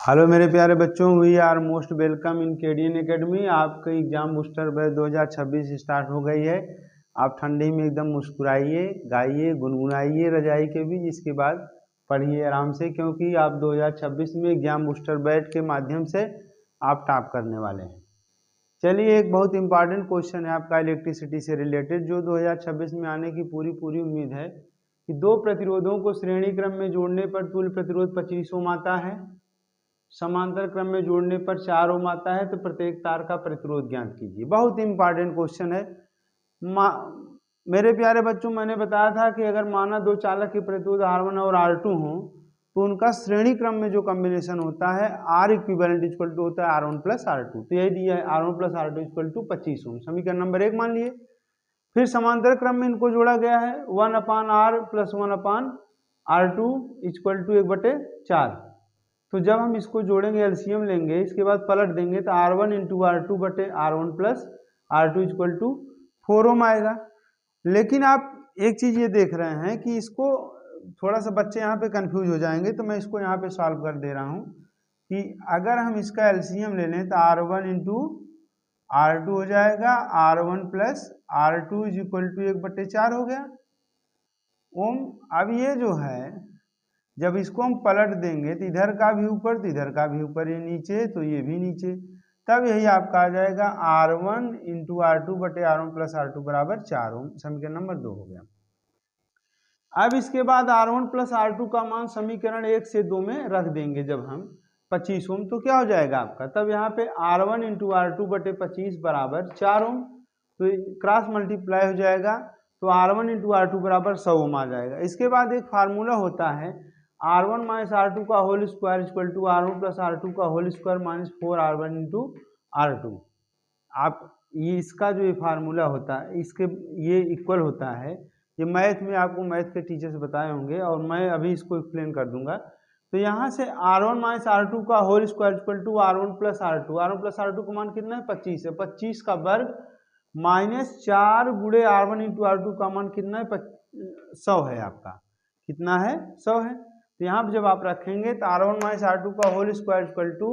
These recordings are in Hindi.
हेलो मेरे प्यारे बच्चों, we are most welcome in KDN academy. आपका एग्जाम बूस्टर बैच 2026 स्टार्ट हो गई है। आप ठंडी में एकदम मुस्कुराइए, गाइए, गुनगुनाइए रजाई के बीच, इसके बाद पढ़िए आराम से, क्योंकि आप 2026 में एग्जाम बूस्टर बैच के माध्यम से आप टॉप करने वाले हैं। चलिए, एक बहुत इंपॉर्टेंट क्वेश्चन है आपका इलेक्ट्रिसिटी से रिलेटेड, जो 2026 में आने की पूरी उम्मीद है कि दो प्रतिरोधों को श्रेणी क्रम में जोड़ने पर तुल्य प्रतिरोध 25 ओम आता है, समांतर क्रम में जोड़ने पर 4 ओम आता है, तो प्रत्येक तार का प्रतिरोध ज्ञात कीजिए। बहुत इंपॉर्टेंट क्वेश्चन है। मेरे प्यारे बच्चों, मैंने बताया था कि अगर माना दो चालक के प्रतिरोध R1 और R2 हो तो उनका श्रेणी क्रम में जो कॉम्बिनेशन होता है R इक्विवेलेंट इक्वल टू होता है R1 प्लस R2। तो यही दिया है R1 plus R2 equal to 25 ओम। समीकरण नंबर 1 मान लिए। फिर समांतर क्रम में इनको जोड़ा गया है 1/R plus 1/R2 equal to 1/4। तो जब हम इसको जोड़ेंगे, एलसीएम लेंगे, इसके बाद पलट देंगे तो R1 इंटू R2 बटे R1 plus R2 equal to 4 ओम आएगा। लेकिन आप एक चीज़ ये देख रहे हैं कि इसको थोड़ा सा बच्चे यहाँ पे कंफ्यूज हो जाएंगे, तो मैं इसको यहाँ पे सॉल्व कर दे रहा हूँ कि अगर हम इसका एलसीएम ले लें तो R1 इंटू R2 हो जाएगा R1 plus R2 is equal to 1/4 हो गया ओम। अब ये जो है, जब इसको हम पलट देंगे तो इधर का भी ऊपर तो इधर का भी ऊपर, ये नीचे तो ये भी नीचे, तब यही आपका आ जाएगा R1 इंटू R2 बटे R1 प्लस R2 बराबर 4 ओम। समीकरण नंबर 2 हो गया। अब इसके बाद R1 प्लस R2 का मान समीकरण 1 से 2 में रख देंगे जब हम 25 ओम, तो क्या हो जाएगा आपका, तब यहाँ पे R1 इंटू R2 बटे 25 बराबर 4 ओम, तो क्रॉस मल्टीप्लाई हो जाएगा, तो R1 इंटू R2 बराबर 100 ओम आ जाएगा। इसके बाद एक फार्मूला होता है R1 माइनस R2 का whole square equal to R1 plus R2 का whole square minus 4R1 into R2। आप ये इसका जो ये फार्मूला होता है, इसके ये इक्वल होता है, ये मैथ में आपको मैथ के टीचर्स बताए होंगे और मैं अभी इसको एक्सप्लेन कर दूंगा। तो यहाँ से R1 माइनस R2 का whole square equal to R1 plus R2, R1 plus R2 का मान कितना है 25 है, 25 का वर्ग माइनस 4 गुणे R1 इंटू R2 का मान कितना है 100 है आपका, कितना है 100 है। तो यहाँ पर जब आप रखेंगे तो R1 माइनस R2 का होल स्क्वायर इक्वल टू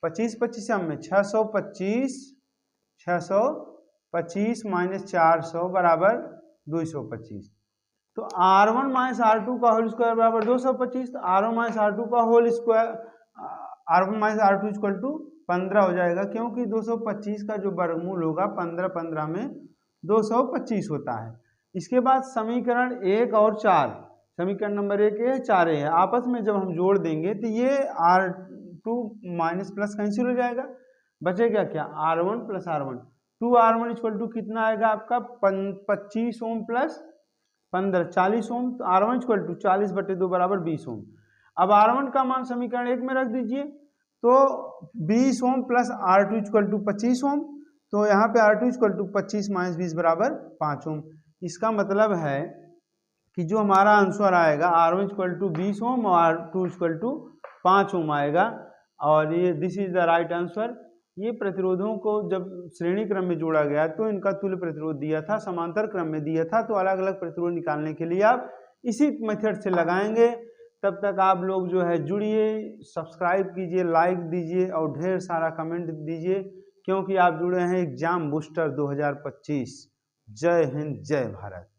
25 में 625 माइनस 400 बराबर 225। तो R1 माइनस R2 का होल स्क्वायर बराबर 225, तो R1 माइनस R2 का whole square R1 minus R2 equal to 15 हो जाएगा, क्योंकि 225 का जो वर्गमूल होगा 15 में 225 होता है। इसके बाद समीकरण 1 और 4, समीकरण नंबर 1 है 4 है, आपस में जब हम जोड़ देंगे तो ये R2 माइनस प्लस कैंसिल हो जाएगा, बचेगा क्या R1 plus R1। 2R1 equal to कितना आएगा आपका 25 ओम प्लस 15 40 ओम, तो R1 इक्वल टू 40 बटे 2 बराबर 20 ओम। अब R1 का मान समीकरण 1 में रख दीजिए, तो 20 ohm plus R2 equal to 25 ohm, तो यहाँ पे R2 इक्वल टू 25 माइनस 20 बराबर 5 ओम। इसका मतलब है कि जो हमारा आंसर आएगा R1 इक्वल टू 20 ओम और R2 इक्वल टू 5 ओम आएगा, और ये this is the right answer. ये प्रतिरोधों को जब श्रेणी क्रम में जोड़ा गया तो इनका तुल्य प्रतिरोध दिया था, समांतर क्रम में दिया था, तो अलग अलग प्रतिरोध निकालने के लिए आप इसी मेथड से लगाएंगे। तब तक आप लोग जो है जुड़िए, सब्सक्राइब कीजिए, लाइक दीजिए और ढेर सारा कमेंट दीजिए, क्योंकि आप जुड़े हैं एग्जाम बूस्टर 2025। जय हिंद, जय भारत।